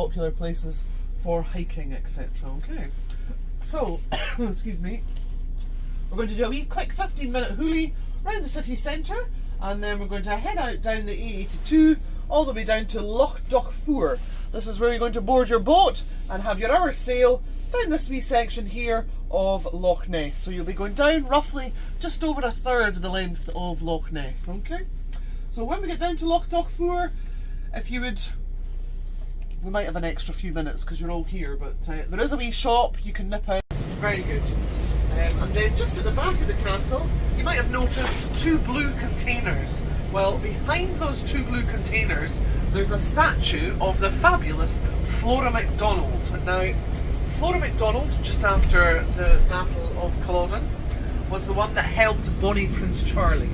popular places for hiking, etc. Okay, so excuse me, we're going to do a wee quick 15-minute hoolie around the city centre, and then we're going to head out down the A82 all the way down to Loch Ness. This is where you're going to board your boat and have your hour's sail down this wee section here of Loch Ness. So you'll be going down roughly just over a third the length of Loch Ness. Okay, so when we get down to Loch Ness, if you would, we might have an extra few minutes because you're all here, but there is a wee shop you can nip out. It's very good. And then just at the back of the castle, you might have noticed two blue containers. Well, behind those two blue containers, there's a statue of the fabulous Flora McDonald. Now, Flora McDonald, just after the Battle of Caledonian, was the one that helped Bonnie Prince Charlie.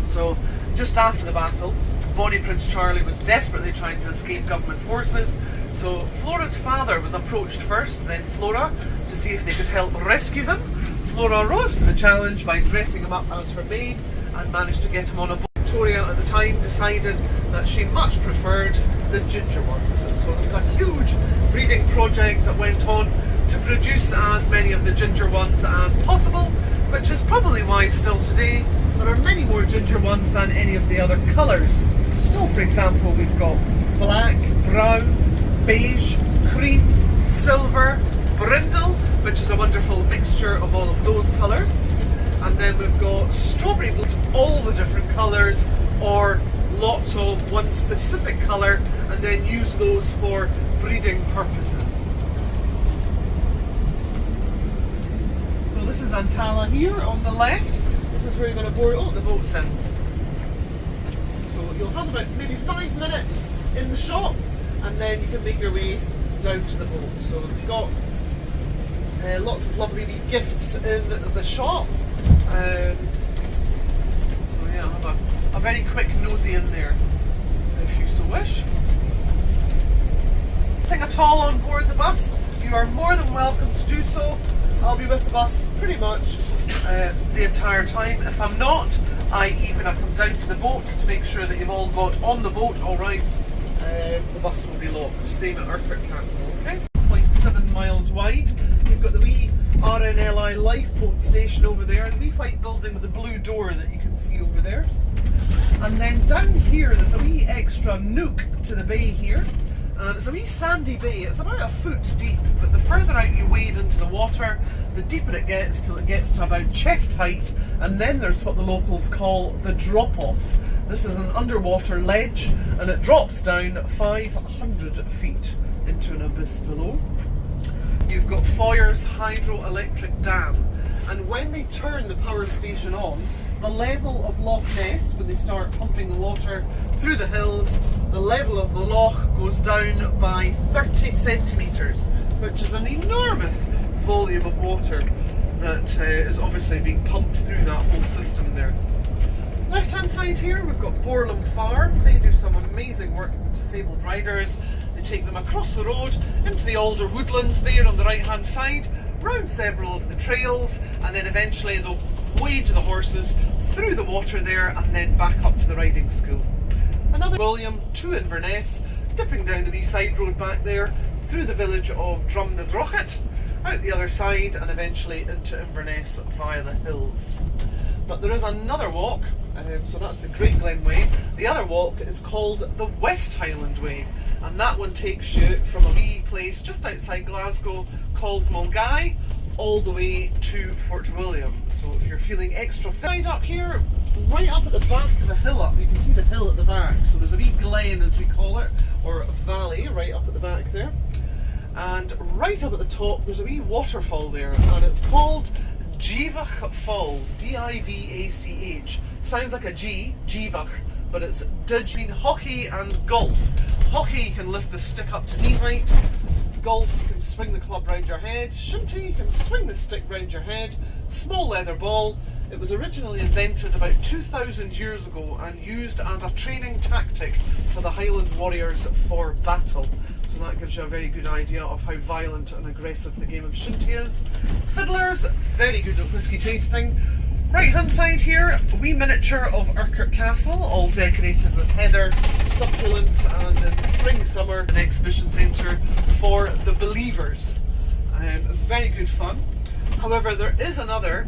So, just after the battle, Bonnie Prince Charlie was desperately trying to escape government forces. So Flora's father was approached first, then Flora, to see if they could help rescue him. Flora rose to the challenge by dressing him up as her maid and managed to get him on a boat. Victoria at the time decided that she much preferred the ginger ones. So there was a huge breeding project that went on to produce as many of the ginger ones as possible, which is probably why still today there are many more ginger ones than any of the other colours. So for example, we've got black, brown, beige, cream, silver, brindle, which is a wonderful mixture of all of those colours. And then we've got strawberry blue, all the different colours, or lots of one specific colour, and then use those for breeding purposes. So this is Antala here on the left. This is where you're going to board. Oh, the boat's in. So you'll have about maybe 5 minutes in the shop, and then you can make your way down to the boat. So we've got lots of lovely wee gifts in the shop. So yeah, I'll have a very quick nosy in there if you so wish. Anything at all on board the bus, you are more than welcome to do so. I'll be with the bus pretty much the entire time. If I'm not, when I come down to the boat to make sure that you've all got on the boat all right, the bus will be locked. Same at Urquhart Castle, okay? 0.7 miles wide. You've got the wee RNLI lifeboat station over there, the wee white building with the blue door that you can see over there. And then down here there's a wee extra nook to the bay here. It's a wee sandy bay. It's about a foot deep, but the further out you wade into the water, the deeper it gets, till it gets to about chest height. And then there's what the locals call the drop-off. This is an underwater ledge, and it drops down 500 feet into an abyss below. You've got Foyer's hydroelectric dam, and when they turn the power station on, the level of Loch Ness, when they start pumping the water through the hills, the level of the loch goes down by 30 centimetres, which is an enormous volume of water that is obviously being pumped through that whole system there. Left hand side here we've got Borlam Farm. They do some amazing work with disabled riders. They take them across the road into the alder woodlands there on the right hand side, round several of the trails, and then eventually they'll wade the horses through the water there and then back up to the riding school. Another William to Inverness, dipping down the wee side road back there through the village of Drumnadrochit, out the other side and eventually into Inverness via the hills. But there is another walk, so that's the Great Glen Way. The other walk is called the West Highland Way, and that one takes you from a wee place just outside Glasgow called Mulgai all the way to Fort William. So if you're feeling extra fit up here, right up at the back of the hill up, you can see the hill at the back. So there's a wee glen, as we call it, or valley, right up at the back there. And right up at the top, there's a wee waterfall there, and it's called Divach Falls, D-I-V-A-C-H. Sounds like a G, Divach, but it's between hockey and golf. Hockey, you can lift the stick up to knee height. Golf, you can swing the club round your head. Shinty, you can swing the stick round your head. Small leather ball. It was originally invented about 2,000 years ago and used as a training tactic for the Highland warriors for battle. So that gives you a very good idea of how violent and aggressive the game of shinty is. Fiddlers, very good at whisky tasting. Right hand side here, a wee miniature of Urquhart Castle, all decorated with heather, succulents, and in spring, summer, an exhibition centre for the believers. Very good fun. However, there is another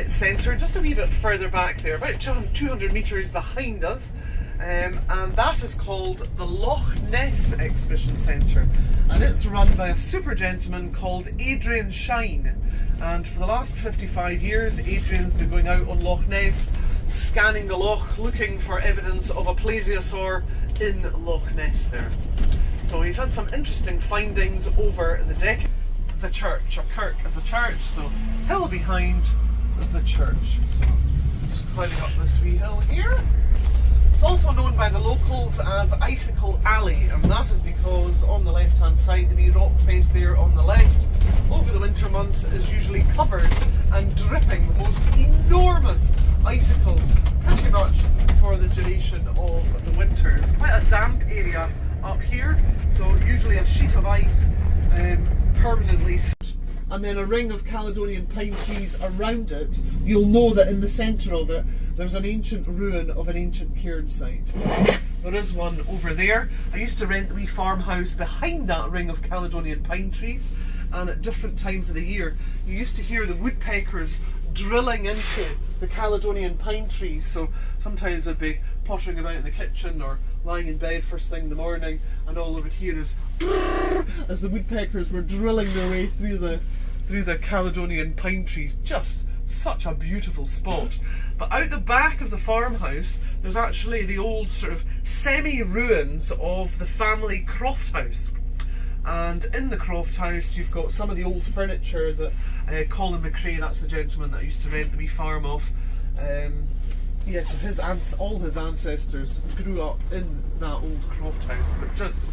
centre just a wee bit further back there, about 200 metres behind us, and that is called the Loch Ness Exhibition Centre, and it's run by a super gentleman called Adrian Shine. And for the last 55 years, Adrian's been going out on Loch Ness, scanning the loch, looking for evidence of a plesiosaur in Loch Ness there. So he's had some interesting findings over the decades. The church, a kirk as a church, so hill behind the church. So just climbing up this wee hill here. It's also known by the locals as Icicle Alley, and that is because on the left hand side, the wee rock face there on the left, over the winter months is usually covered and dripping with most enormous icicles, pretty much for the duration of the winter. It's quite a damp area up here, so usually a sheet of ice permanently, and then a ring of Caledonian pine trees around it. You'll know that in the centre of it there's an ancient ruin of an ancient cairn site. There is one over there. I used to rent the wee farmhouse behind that ring of Caledonian pine trees, and at different times of the year you used to hear the woodpeckers drilling into the Caledonian pine trees. So sometimes I'd be pottering about in the kitchen or lying in bed first thing in the morning, and all I would hear is as the woodpeckers were drilling their way through the Caledonian pine trees. Just such a beautiful spot. But out the back of the farmhouse there's actually the old sort of semi-ruins of the family croft house. And in the croft house you've got some of the old furniture that Colin McRae, that's the gentleman that I used to rent the wee farm off, yeah, so all his ancestors grew up in that old croft house. But just,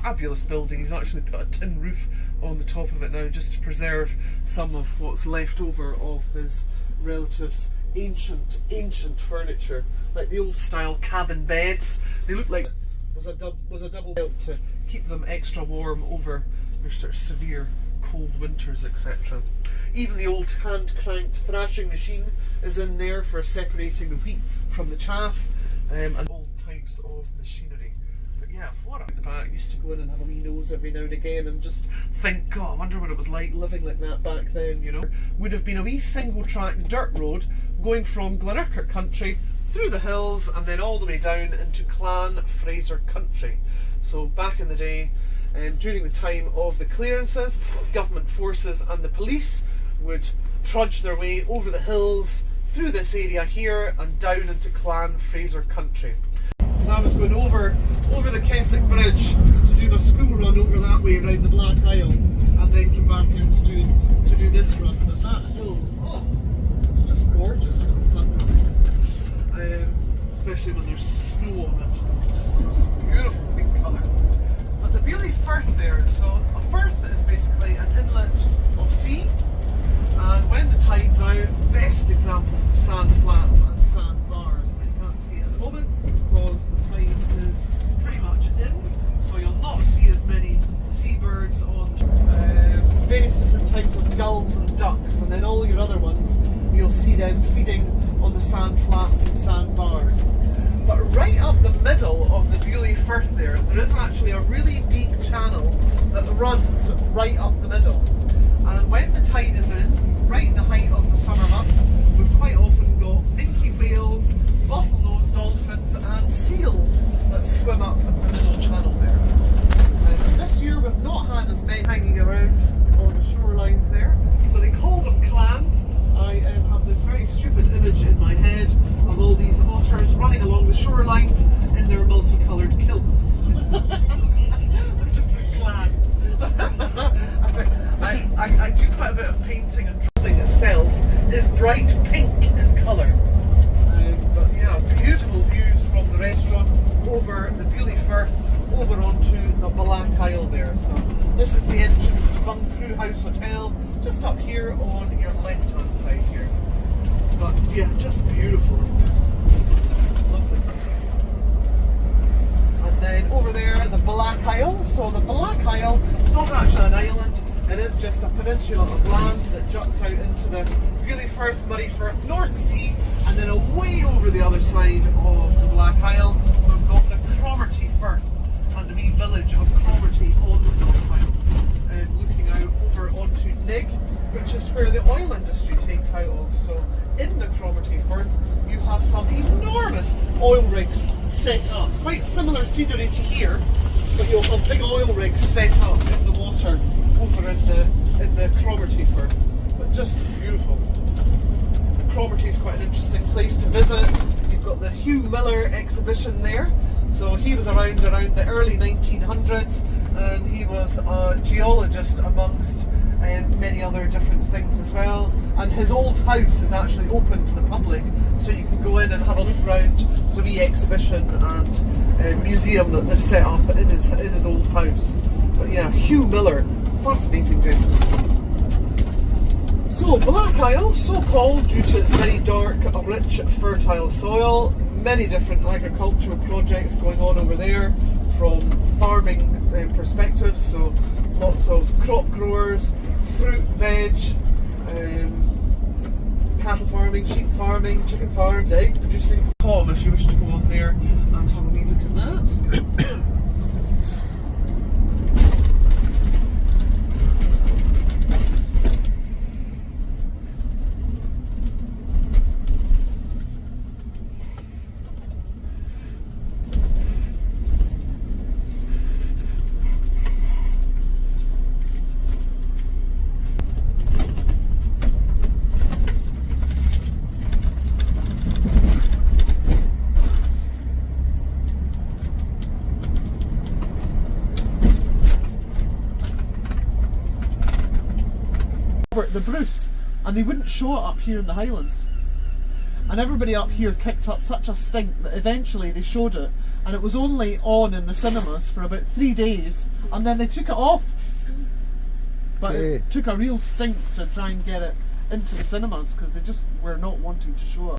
fabulous building. He's actually put a tin roof on the top of it now just to preserve some of what's left over of his relatives' ancient furniture, like the old style cabin beds. They look like was a double belt to keep them extra warm over your sort of severe cold winters, etc. Even the old hand-cranked thrashing machine is in there for separating the wheat from the chaff, and all types of machinery. But yeah, Flora at the back used to go in and have a wee nose every now and again and just think, God, I wonder what it was like living like that back then, you know. Would have been a wee single-track dirt road going from Glenurquhart country through the hills and then all the way down into Clan Fraser country. So back in the day, during the time of the clearances, government forces and the police would trudge their way over the hills through this area here and down into Clan Fraser country. Because I was going over the Keswick Bridge to do my school run over that way around the Black Isle, and then come back in to do this run. But that hill, it's just gorgeous in the sunrise, especially when there's snow on it. Just this beautiful pink colour. But the Beauly Firth there, so a firth is basically an inlet of sea, and when the tide's out, best examples of sand flats and sand bars. But you can't see it at the moment because the tide is pretty much in, so you'll not see as many seabirds on various different types of gulls and ducks, and then all your other ones you'll see them feeding on the sand flats and sand bars. But right up the middle of the Beauly Firth there is actually a really deep channel that runs right up the middle. And when the tide is in, right in the height of the summer months, we've quite often got minke whales, bottlenose dolphins and seals that swim up the middle channel there. This year we've not had as many hanging around on the shorelines there, so they call them clams. I have this very stupid image in my head of all these otters running along the shorelines in their multicoloured kilts. They're different clans. I do quite a bit of painting, and drawing itself is bright pink in colour. But yeah, beautiful views from the restaurant over the Beauly Firth, over onto the Black Isle there. So this is the entrance to Buncrew House Hotel, just up here on your left hand side here. But yeah, just beautiful. Lovely. And then over there, the Black Isle. So the Black Isle, it's not actually an island, it is just a peninsula of land that juts out into the Beauly Firth, Murray Firth, North Sea, and then away over the other side of the Black Isle, we've got Cromarty Firth and the wee village of Cromarty on the Loch Ness, looking out over onto Nig, which is where the oil industry takes out of. So in the Cromarty Firth you have some enormous oil rigs set up. It's quite similar scenery to here, but you'll have big oil rigs set up in the water over in the Cromarty Firth. But just beautiful. Cromarty is quite an interesting place to visit. You've got the Hugh Miller exhibition there. So he was around the early 1900s, and he was a geologist amongst many other different things as well. And his old house is actually open to the public, so you can go in and have a look around. There's a wee exhibition and museum that they've set up in his old house. But yeah, Hugh Miller, fascinating gentleman. So Black Isle, so called due to its very dark, rich, fertile soil. Many different agricultural projects going on over there from farming perspectives. So lots of crop growers, fruit, veg, cattle farming, sheep farming, chicken farms, egg producing. Tom, if you wish to go on there and have a wee look at that. The Bruce, and they wouldn't show it up here in the Highlands, and everybody up here kicked up such a stink that eventually they showed it, and it was only on in the cinemas for about 3 days, and then they took it off. But it took a real stink to try and get it into the cinemas because they just were not wanting to show it.